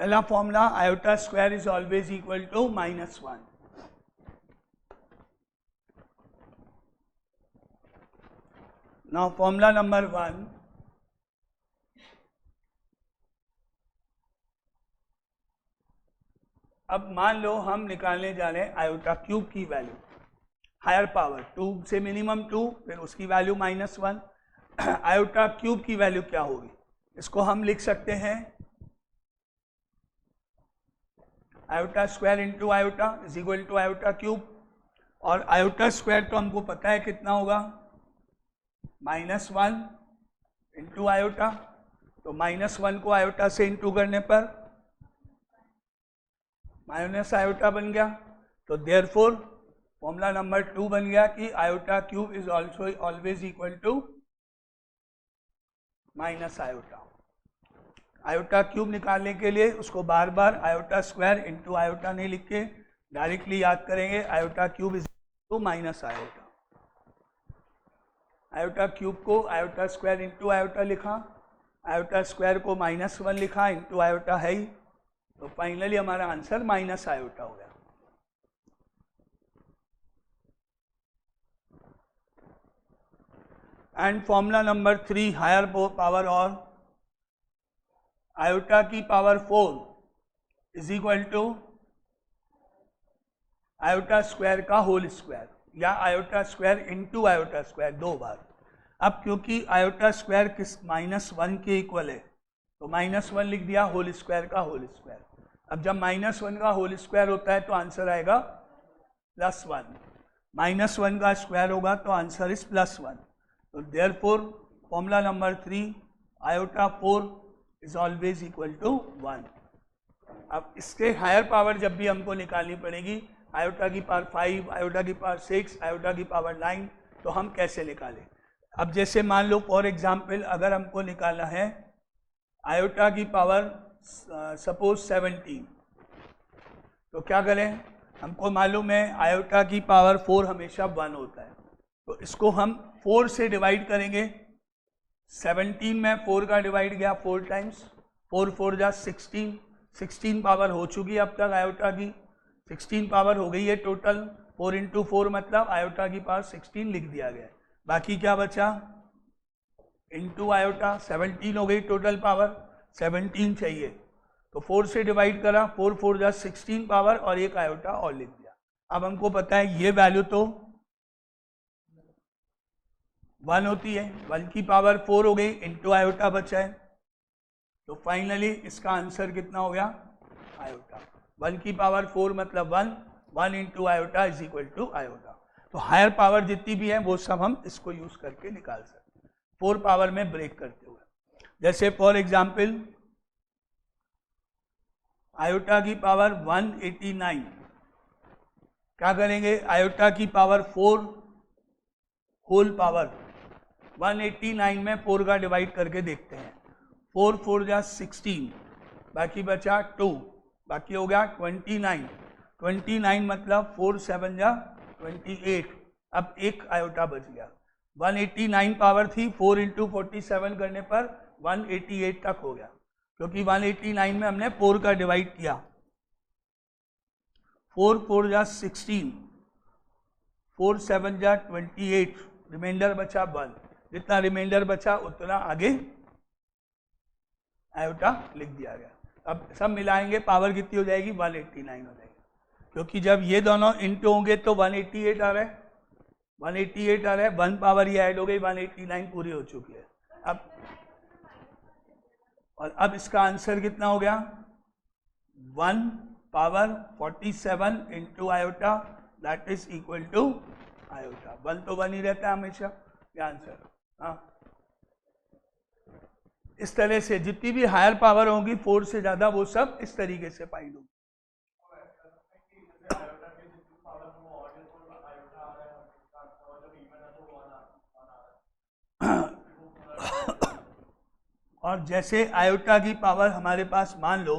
पहला formula iota square is always equal to -1. Now formula number 1, अब मान लो हम निकालने जा रहे हैं आयोटा क्यूब की वैल्यू, हायर पावर 2 से मिनिमम 2, फिर उसकी वैल्यू -1. आयोटा क्यूब की वैल्यू क्या होगी, इसको हम लिख सकते हैं iota square into iota is equal to iota cube. और आयोटा स्क्वायर तो हमको पता है कितना होगा, -1 इंटू आयोटा. तो -1 को आयोटा से इंटू करने पर माइनस आयोटा बन गया. तो देयरफॉर फॉर्मूला नंबर 2 बन गया कि iota cube is also always equal to minus iota. Iota cube निकालने के लिए उसको बार बार आयोटा स्क्वायर इंटू आयोटा नहीं लिख के डायरेक्टली याद करेंगे iota cube is to minus iota. Iota cube को आयोटा स्क्वायर इंटू आयोटा लिखा, आयोटा स्क्वायर को -1 लिखा, इंटू आयोटा है ही, तो फाइनली हमारा आंसर माइनस आयोटा हो गया. And formula number 3, higher power और आयोटा की power 4 is equal to iota square का होल स्क्वायर, या iota square into iota square 2 बार. अब क्योंकि आयोटा स्क्वायर किस -1 के इक्वल है तो -1 लिख दिया, होल स्क्वायर का होल स्क्वायर. अब जब -1 का होल स्क्वायर होता है तो आंसर आएगा +1, -1 का स्क्वायर होगा तो आंसर इज +1. तो therefore formula number 3, iota 4 is always equal to 1. अब इसके हायर पावर जब भी हमको निकालनी पड़ेगी, आयोटा की पावर 5, आयोटा की पावर 6, आयोटा की पावर 9, तो हम कैसे निकालें. अब जैसे मान लो फॉर एग्जाम्पल अगर हमको निकालना है आयोटा की पावर सपोज 17, तो क्या करें, हमको मालूम है आयोटा की पावर 4 हमेशा 1 होता है, तो इसको हम 4 से डिवाइड करेंगे. 17 में 4 का डिवाइड गया 4 टाइम्स, 4 4 जा 16, 16 पावर हो चुकी अब तक आयोटा की, 16 पावर हो गई है टोटल. 4 इंटू 4 मतलब आयोटा की पावर 16 लिख दिया गया. बाकी क्या बचा, इंटू आयोटा 17 हो गई टोटल पावर, 17 चाहिए तो 4 से डिवाइड करा, 4 4 जा 16 पावर और एक आयोटा और लिख दिया. अब हमको पता है ये वैल्यू तो 1 होती है, 1 की पावर 4 हो गई, इंटू आयोटा बचा है, तो फाइनली इसका आंसर कितना हो गया, आयोटा. 1 की पावर 4 मतलब 1, 1 into iota is equal to iota. तो हायर पावर जितनी भी है वो सब हम इसको यूज करके निकाल सकते हैं 4 पावर में ब्रेक करते हुए. जैसे फॉर एग्जाम्पल आयोटा की पावर 189, क्या करेंगे, आयोटा की पावर 4 होल पावर 189 में 4 का डिवाइड करके देखते हैं. 4 4 जा 16, बाकी बचा 2, बाकी हो गया 29, 29 मतलब 4 7 जा 28, अब एक आयोटा बच गया. 189 पावर थी, 4 इंटू 47 करने पर 188 तक हो गया, क्योंकि 189 में हमने 4 का डिवाइड किया. 4 4 जा 16, 4 7 जा 28, रिमाइंडर बचा 1, जितना रिमाइंडर बचा उतना आगे आयोटा लिख दिया गया. अब सब मिलाएंगे पावर कितनी हो जाएगी, 189 हो जाएगी, क्योंकि जब ये दोनों इंटू होंगे तो 188 आ रहा है, 188 आ रहा है, 1 पावर ये ऐड हो गई, 189 पूरी हो चुकी है. अब इसका आंसर कितना हो गया, 1 power 47 into iota, that is equal to iota. 1 तो 1 ही रहता है हमेशा, ये आंसर. हाँ, इस तरह से जितनी भी हायर पावर होगी 4 से ज्यादा वो सब इस तरीके से फाइंड होगी. और जैसे आयोटा की पावर हमारे पास मान लो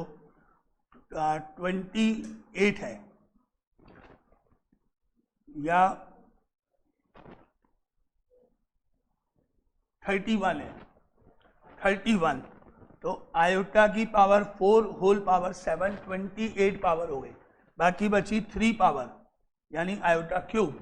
28 है या 31 है, 31, तो आयोटा की पावर 4 होल पावर 7 28 पावर हो गई, बाकी बची 3 पावर यानी आयोटा क्यूब।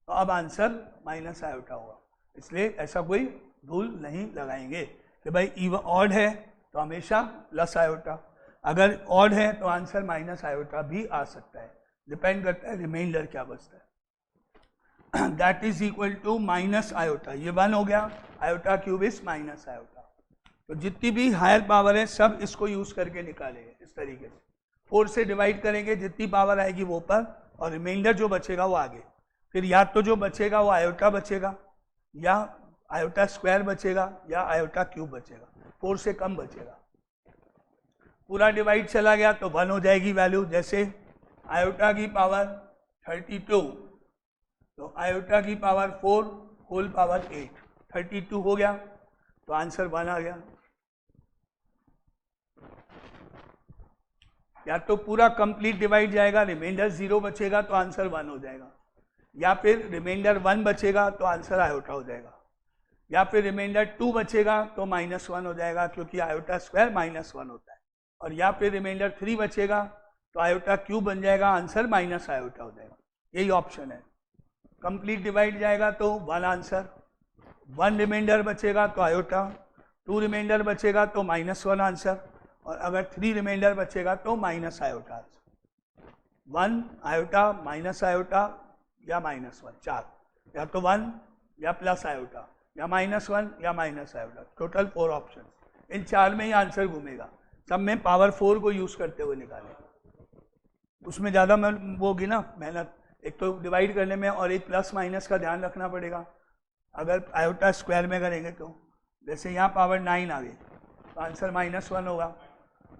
तो अब आंसर माइनस आयोटा होगा, इसलिए ऐसा कोई रूल नहीं लगाएंगे कि भाई इवन ऑड है तो हमेशा प्लस आयोटा, अगर ऑड है तो आंसर माइनस आयोटा भी आ सकता है, डिपेंड करता है रिमाइंडर क्या बचता है। That is equal to minus iota, ये 1 हो गया, iota cube is minus iota. तो जितनी भी हायर पावर है सब इसको यूज करके निकालेंगे इस तरीके से, 4 से डिवाइड करेंगे, जितनी पावर आएगी वो ऊपर और रिमाइंडर जो बचेगा वो आगे। फिर या तो जो बचेगा वो आयोटा बचेगा, या आयोटा स्क्वायर बचेगा, या आयोटा क्यूब बचेगा, 4 से कम बचेगा। पूरा डिवाइड चला गया तो 1 हो जाएगी वैल्यू, जैसे आयोटा की पावर 32 तो आयोटा की पावर 4 होल पावर 8, 32 हो गया तो आंसर 1 आ गया। या तो पूरा कंप्लीट डिवाइड जाएगा, रिमाइंडर 0 बचेगा तो आंसर 1 हो जाएगा, या फिर रिमाइंडर 1 बचेगा तो आंसर आयोटा हो जाएगा, या फिर रिमाइंडर 2 बचेगा तो -1 हो जाएगा क्योंकि आयोटा स्क्वायर -1 होता है, और या फिर रिमाइंडर 3 बचेगा तो आयोटा क्यूब बन जाएगा, आंसर माइनस आयोटा हो जाएगा। यही ऑप्शन है। कंप्लीट डिवाइड जाएगा तो 1 आंसर, 1 रिमाइंडर बचेगा तो आयोटा, 2 रिमाइंडर बचेगा तो -1 आंसर, और अगर 3 रिमाइंडर बचेगा तो minus iota answer. 1 iota minus iota या -1, 4, या तो 1 या प्लस आयोटा या -1 या माइनस आयोटा, टोटल 4 ऑप्शन। इन 4 में ही आंसर घूमेगा, सब में पावर 4 को यूज करते हुए निकालें। उसमें ज़्यादा वो होगी ना मेहनत, एक तो डिवाइड करने में और एक प्लस माइनस का ध्यान रखना पड़ेगा अगर आयोटा स्क्वायर में करेंगे तो। जैसे यहाँ पावर 9 आ गई तो आंसर -1 होगा,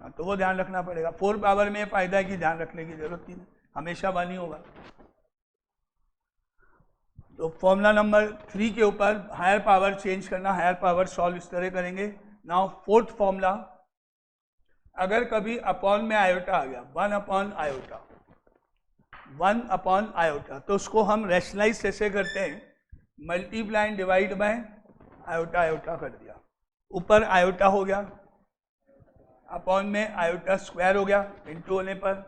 तो वो ध्यान रखना पड़ेगा। 4 पावर में फायदा है कि ध्यान रखने की जरूरत नहीं, हमेशा 1 ही होगा। तो फॉर्मूला नंबर 3 के ऊपर हायर पावर चेंज करना, हायर पावर सॉल्व इस तरह करेंगे। नाउ 4th फॉर्मूला, अगर कभी अपॉन में आयोटा आ गया, 1 अपॉन आयोटा, 1 अपॉन आयोटा, तो उसको हम रैशनलाइज कैसे करते हैं, multiply and divide by iota, iota कर दिया, ऊपर आयोटा हो गया, अपॉन में आयोटा स्क्वायर हो गया, इंटू होने पर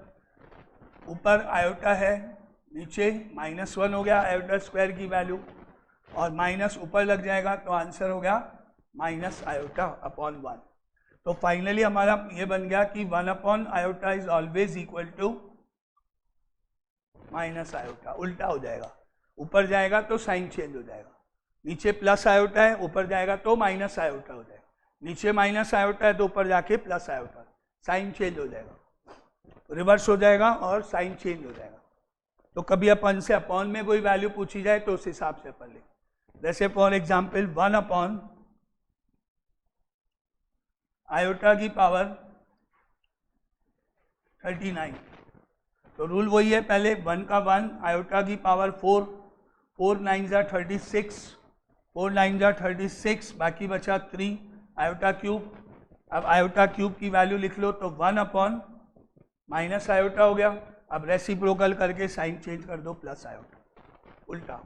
ऊपर आयोटा है, नीचे -1 हो गया आयोटा स्क्वायर की वैल्यू, और माइनस ऊपर लग जाएगा तो आंसर हो गया माइनस आयोटा अपॉन 1। तो फाइनली हमारा ये बन गया कि 1 upon iota is always equal to minus iota, उल्टा हो जाएगा, ऊपर जाएगा तो साइन चेंज हो जाएगा, नीचे प्लस आयोटा है ऊपर जाएगा तो माइनस आयोटा हो जाएगा, नीचे माइनस आयोटा है तो ऊपर जाके प्लस आयोटा, साइन चेंज हो जाएगा, रिवर्स हो जाएगा और साइन चेंज हो जाएगा। तो कभी अपन से अपॉन में कोई वैल्यू पूछी जाए तो उस हिसाब से अपन लिखें। जैसे फॉर एग्जाम्पल 1 अपॉन आयोटा की पावर 39, तो रूल वही है, पहले 1 का 1, आयोटा की पावर 4, 4 9 जा 36, 4 9 जा 36, बाकी बचा 3 आयोटा क्यूब। अब आयोटा क्यूब की वैल्यू लिख लो तो 1 अपॉन माइनस आयोटा हो गया। अब रेसिप्रोकल करके साइन चेंज कर दो, प्लस आयोटा, उल्टा,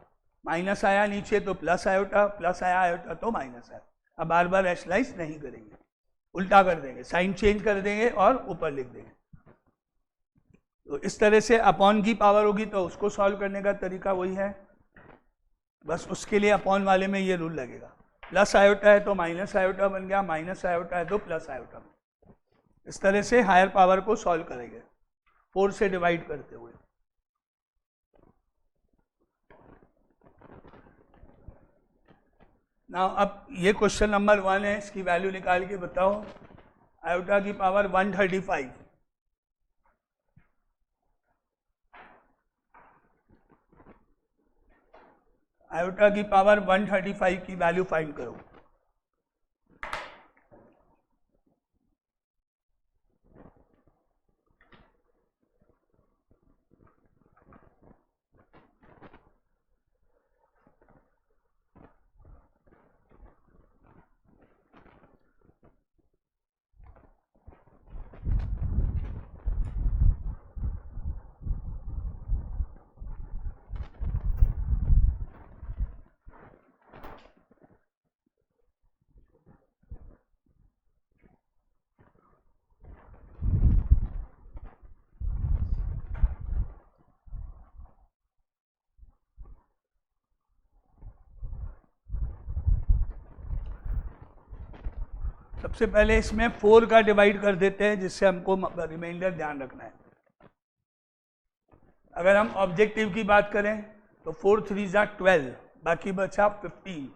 माइनस आया नीचे तो प्लस आयोटा, प्लस आया आयोटा तो माइनस आया। अब बार बार रैशनलाइज नहीं करेंगे, उल्टा कर देंगे, साइन चेंज कर देंगे और ऊपर लिख देंगे। तो इस तरह से अपॉन की पावर होगी तो उसको सॉल्व करने का तरीका वही है, बस उसके लिए अपॉन वाले में ये रूल लगेगा, प्लस आयोटा है तो माइनस आयोटा बन गया, माइनस आयोटा है तो प्लस आयोटा बन गया। इस तरह से हायर पावर को सॉल्व करेंगे 4 से डिवाइड करते हुए। ना अब ये क्वेश्चन नंबर 1 है, इसकी वैल्यू निकाल के बताओ। आयोटा की पावर 135, आयोटा की पावर 135 की वैल्यू फाइंड करो। सबसे पहले इसमें 4 का डिवाइड कर देते हैं, जिससे हमको रिमाइंडर ध्यान रखना है। अगर हम ऑब्जेक्टिव की बात करें तो 4 3 जा 12, बाकी बचा 15,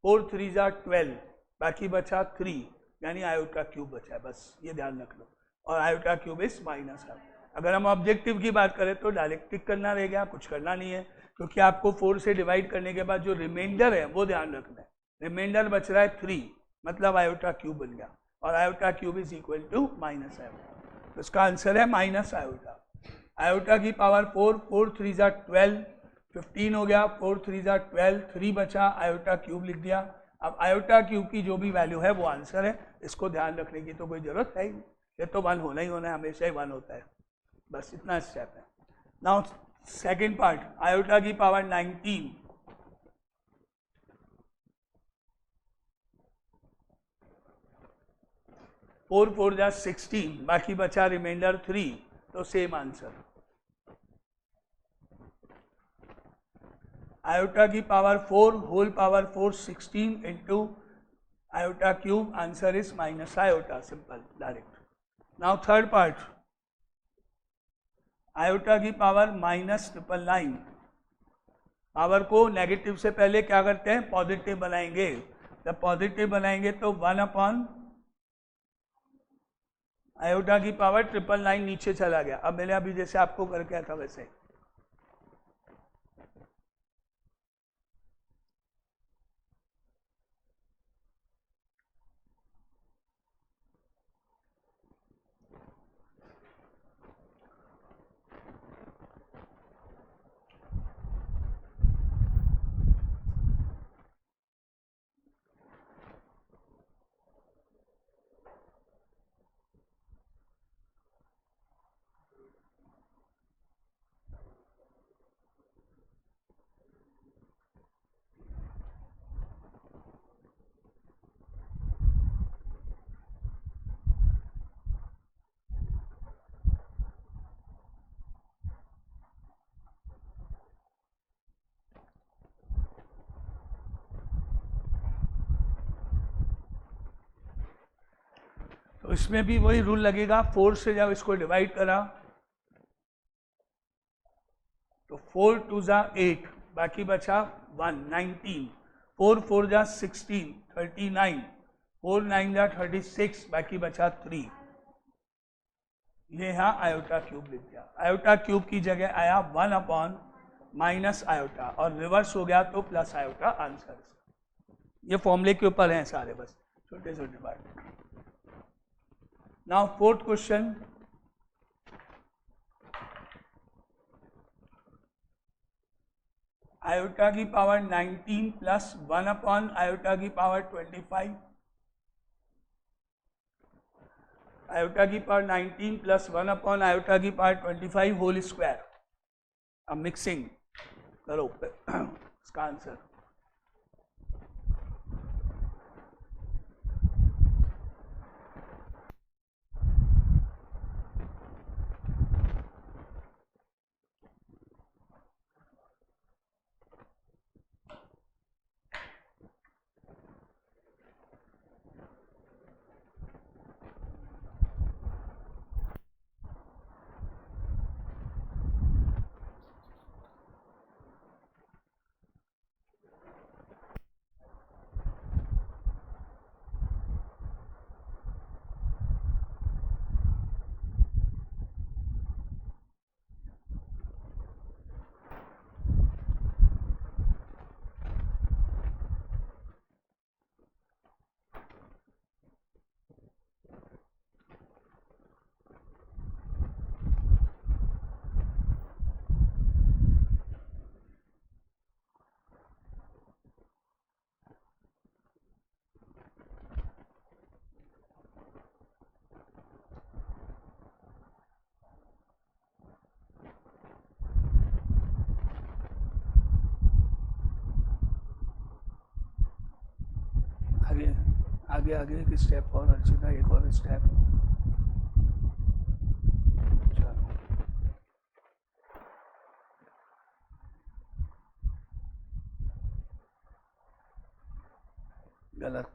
4 3 जा 12, बाकी बचा 3, यानी आयोटा क्यूब बचा है, बस ये ध्यान रख लो। और आयोटा क्यूब इज -1। अगर हम ऑब्जेक्टिव की बात करें तो डायरेक्ट टिक करना रह गया, कुछ करना नहीं है, क्योंकि आपको 4 से डिवाइड करने के बाद जो रिमाइंडर है वो ध्यान रखना है। रिमाइंडर बच रहा है 3, मतलब आयोटा क्यूब बन गया, और iota cube is equal to -iota, तो इसका आंसर है -आयोटा। आयोटा की पावर 4, 4 3 जा 12, 15 हो गया, 4 3 जा 12, 3 बचा, आयोटा क्यूब लिख दिया। अब आयोटा क्यूब की जो भी वैल्यू है वो आंसर है, इसको ध्यान रखने की तो कोई जरूरत है ही नहीं, ये तो 1 होना ही होना है, हमेशा ही 1 होता है, बस इतना स्टेप है। नाउ सेकेंड पार्ट, आयोटा की पावर 19, 4 4 जा 16, बाकी बचा रिमाइंडर 3, तो सेम आंसर। आयोटा की power 4 whole power 4 16 into iota cube, answer is -आयोटा, simple direct. Now third part, iota की पावर -999, पावर को नेगेटिव से पहले क्या करते हैं, पॉजिटिव बनाएंगे। जब पॉजिटिव बनाएंगे तो 1 अपॉन आयोटा की पावर 999 नीचे चला गया। अब मैंने अभी जैसे आपको करके था वैसे, तो इसमें भी वही रूल लगेगा। 4 से जब इसको डिवाइड करा तो 4 2 जा 8, बाकी बचा 1, 19, 4 4 जा 16, 39, 4 9 जा 36, बाकी बचा 3। ये यहाँ आयोटा क्यूब लिख दिया। आयोटा क्यूब की जगह आया 1 अपॉन माइनस आयोटा, और रिवर्स हो गया तो प्लस आयोटा आंसर। ये फॉर्मूले के ऊपर हैं सारे, बस छोटे छोटे part. Now fourth question, iota की पावर 19 प्लस 1 अपॉन आयोटा की पावर 25, आयोटा की पावर 19 प्लस 1 अपॉन आयोटा की पावर 25 होल स्क्वायर। अब मिक्सिंग करो इसका आंसर। आगे आगे आगे एक स्टेप और अर्चिता, एक और स्टेप। चलो गलत,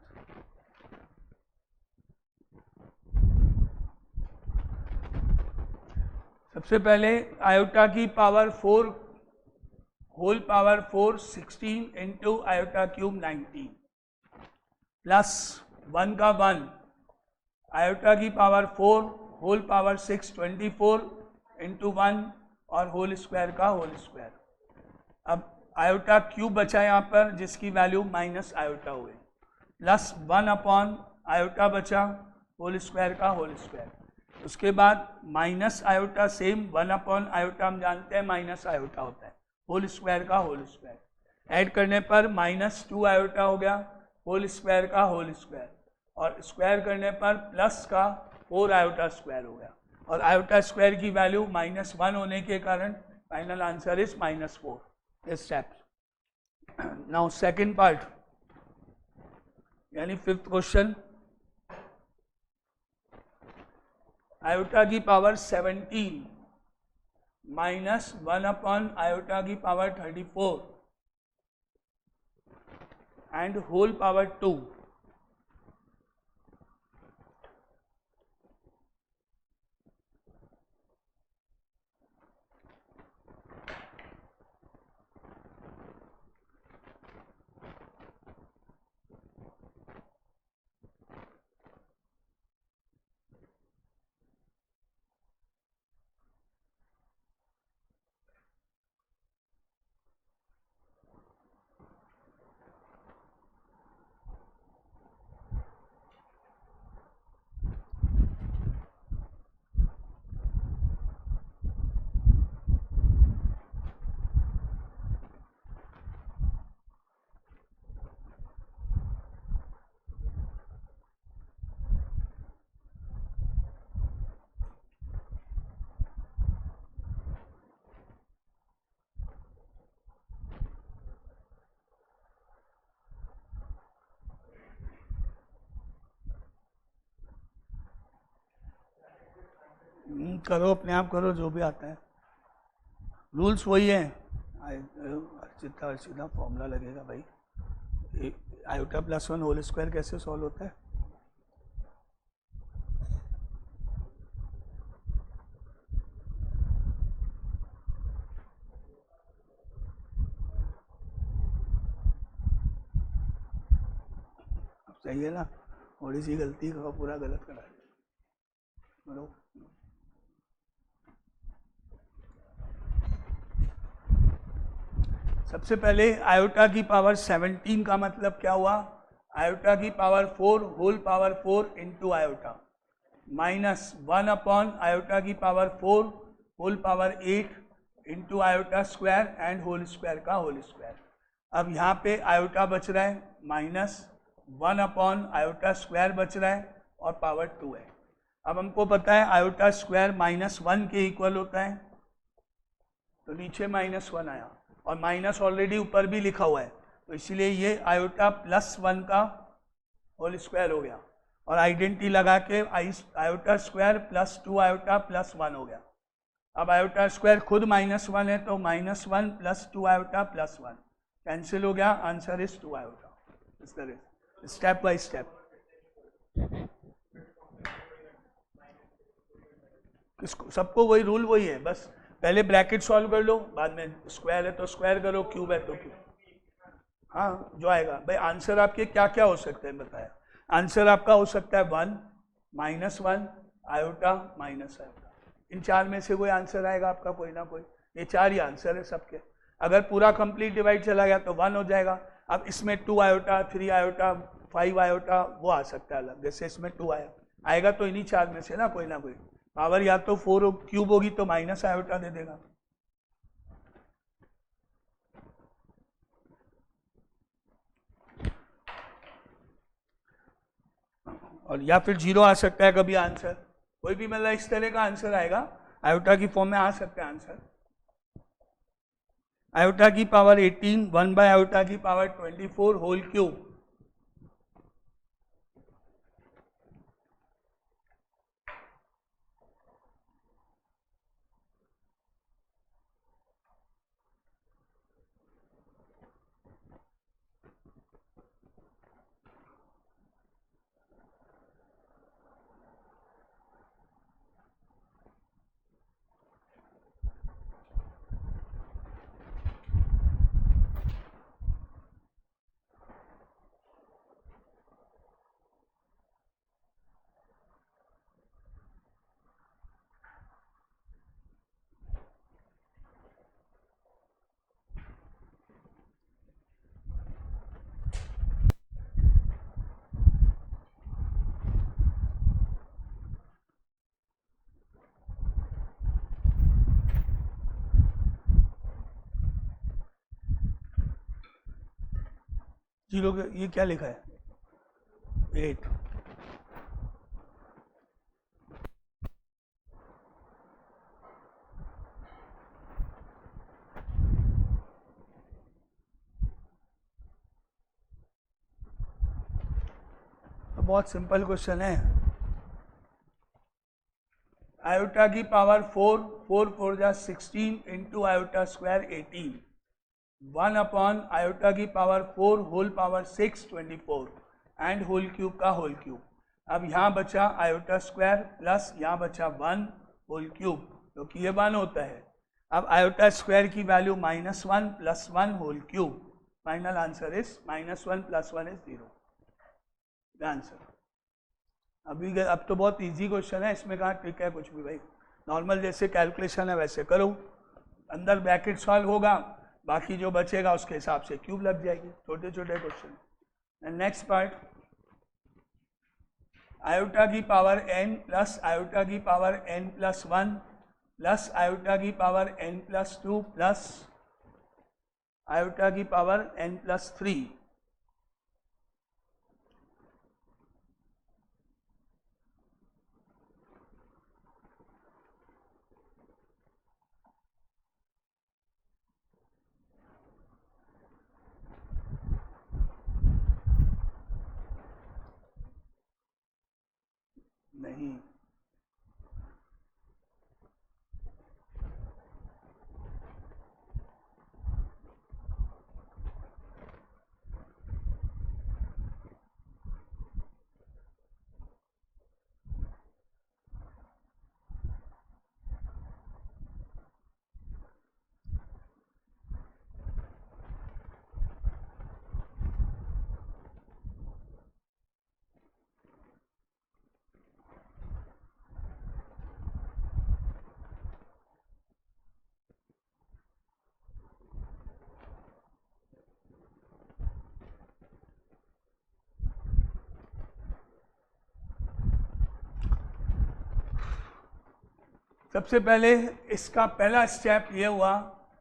सबसे पहले आयोटा की power 4 whole power 4 16 into iota cube 19 plus 1 का 1 आयोटा की पावर 4 होल पावर 6 24 इंटू 1 और होल स्क्वायर का होल स्क्वायर। अब आयोटा क्यूब बचा यहाँ पर जिसकी वैल्यू माइनस आयोटा हुई, प्लस 1 अपॉन आयोटा बचा होल स्क्वायर का होल स्क्वायर। उसके बाद minus iota same 1 upon iota हम जानते हैं माइनस आयोटा होता है, होल स्क्वायर का होल स्क्वायर। ऐड करने पर माइनस 2 आयोटा हो गया होल स्क्वायर का होल स्क्वायर, और स्क्वायर करने पर प्लस का 4 आयोटा स्क्वायर हो गया, और आयोटा स्क्वायर की वैल्यू -1 होने के कारण final answer is -4 steps. Now second part यानी 5th क्वेश्चन, आयोटा की पावर 17 -1 अपॉन आयोटा की पावर 34 एंड होल पावर 2 करो, अपने आप करो, जो भी आता है। रूल्स वही है, सीधा फॉर्मूला लगेगा भाई। आयोटा +1 होल स्क्वायर कैसे सॉल्व होता है? सही है ना, थोड़ी सी गलती का पूरा गलत करा है। सबसे पहले आयोटा की पावर 17 का मतलब क्या हुआ? आयोटा की power 4 whole power 4 into iota -1 upon iota की power 4 whole power 8 into iota square and whole square का होल स्क्वायर। अब यहाँ पे आयोटा बच रहा है -1 अपॉन आयोटा स्क्वायर बच रहा है और पावर 2 है। अब हमको पता है आयोटा स्क्वायर -1 के इक्वल होता है, तो नीचे -1 आया और माइनस ऑलरेडी ऊपर भी लिखा हुआ है, तो इसीलिए ये आयोटा +1 का होल स्क्वायर हो गया, और आइडेंटिटी लगा के आयोटा स्क्वायर +2 आयोटा +1 हो गया। अब आयोटा स्क्वायर खुद -1 है, तो -1 + 2 आयोटा +1 कैंसिल हो गया, आंसर इज 2 आयोटा। इस तरह स्टेप बाय स्टेप। सबको वही रूल वही है, बस पहले ब्रैकेट सॉल्व कर लो, बाद में स्क्वायर है तो स्क्वायर करो, क्यूब है तो क्यूब। हाँ, जो आएगा भाई। आंसर आपके क्या क्या हो सकते हैं बताया? आंसर आपका हो सकता है 1 -1 आयोटा माइनस आयोटा, इन 4 में से कोई आंसर आएगा आपका, कोई ना कोई। ये 4 ही आंसर है सबके। अगर पूरा कंप्लीट डिवाइड चला गया तो 1 हो जाएगा। अब इसमें 2 आयोटा 3 आयोटा 5 आयोटा वो आ सकता है अलग, जैसे इसमें 2 आएगा तो इन्हीं 4 में से ना कोई। पावर या तो 4 क्यूब होगी तो माइनस आयोटा दे देगा, और या फिर 0 आ सकता है कभी आंसर, कोई भी मतलब इस तरह का आंसर आएगा। आयोटा की फॉर्म में आ सकता है आंसर। आयोटा की पावर 18 1 बाय आयोटा की पावर 24 होल क्यूब। जीरो के ये क्या लिखा है 8। बहुत सिंपल क्वेश्चन है। आयोटा की पावर 4, 4 4 जा 16 into iota square 18, 1 upon iota की power 4 whole power 6 24 and whole cube का होल क्यूब। अब यहाँ बचा आयोटा स्क्वायर प्लस यहाँ बचा 1 होल क्यूब, क्योंकि ये 1 होता है। अब आयोटा स्क्वायर की value -1 plus 1 whole cube. Final answer is -1 plus 1 is 0 answer. अब तो बहुत इजी क्वेश्चन है, इसमें कहाँ ट्रिक है कुछ भी भाई। नॉर्मल जैसे कैलकुलेशन है वैसे करो, अंदर ब्रैकेट सॉल्व होगा, बाकी जो बचेगा उसके हिसाब से क्यूब लग जाएगी। छोटे छोटे क्वेश्चन। नेक्स्ट पार्ट, आयोटा की पावर n प्लस आयोटा की power n plus 1 plus iota की power n plus 2 plus iota की पावर n प्लस 3। नहीं, सबसे पहले इसका पहला स्टेप ये हुआ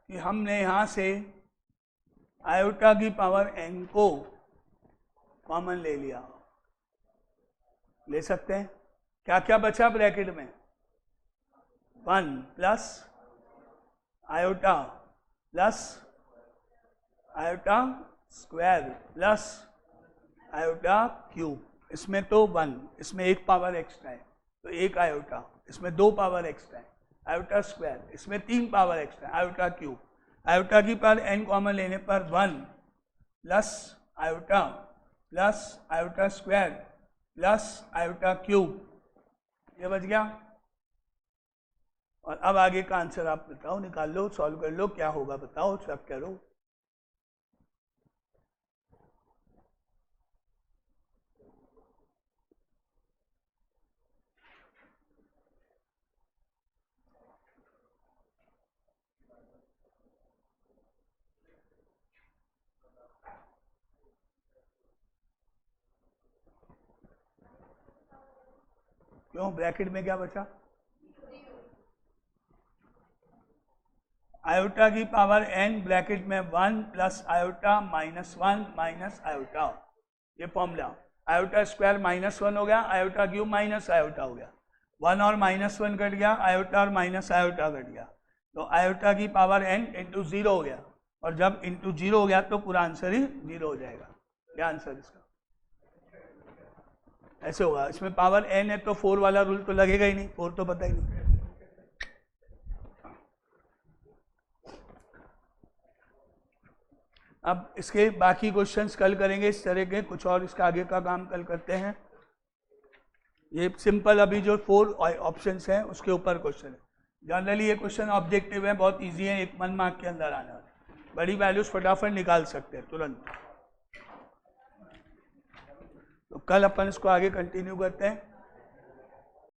कि हमने यहाँ से आयोटा की पावर n को कॉमन ले लिया। ले सकते हैं। क्या क्या बचा ब्रैकेट में? 1 plus iota plus iota square plus iota cube. इसमें तो 1, इसमें एक पावर एक्स्ट्रा है तो एक आयोटा, इसमें 2 पावर एक्स्ट्रा है आयोटा स्क्वायर, इसमें 3 पावर एक्स्ट्रा है आयोटा क्यूब। आयोटा की पावर n कॉमन लेने पर 1 plus iota square plus iota cube, ये बच गया। और अब आगे का आंसर आप बताओ, निकाल लो, सॉल्व कर लो, क्या होगा बताओ, सब करो। क्यों ब्रैकेट में क्या बचा? आयोटा की पावर n ब्रैकेट में 1 प्लस आयोटा -1 माइनस आयोटा, ये फॉर्मूला। आयोटा स्क्वायर -1 हो गया, आयोटा क्यूब माइनस आयोटा हो गया, 1 और -1 कट गया, आयोटा और माइनस आयोटा कट गया, तो आयोटा की पावर n इंटू 0 हो गया। और जब इंटू 0 हो गया तो पूरा आंसर ही 0 हो जाएगा। क्या आंसर इसका? ऐसे होगा। इसमें पावर n है तो 4 वाला रूल तो लगेगा ही नहीं, 4 तो पता ही नहीं। अब इसके बाकी क्वेश्चंस कल करेंगे इस तरह के, कुछ और इसका आगे का काम कल करते हैं। ये सिंपल अभी जो 4 ऑप्शंस हैं उसके ऊपर क्वेश्चन है। जनरली ये क्वेश्चन ऑब्जेक्टिव है, बहुत इजी है, 1 मार्क के अंदर आने वाला। बड़ी वैल्यूज फटाफट निकाल सकते हैं तुरंत। तो कल अपन इसको आगे कंटिन्यू करते हैं।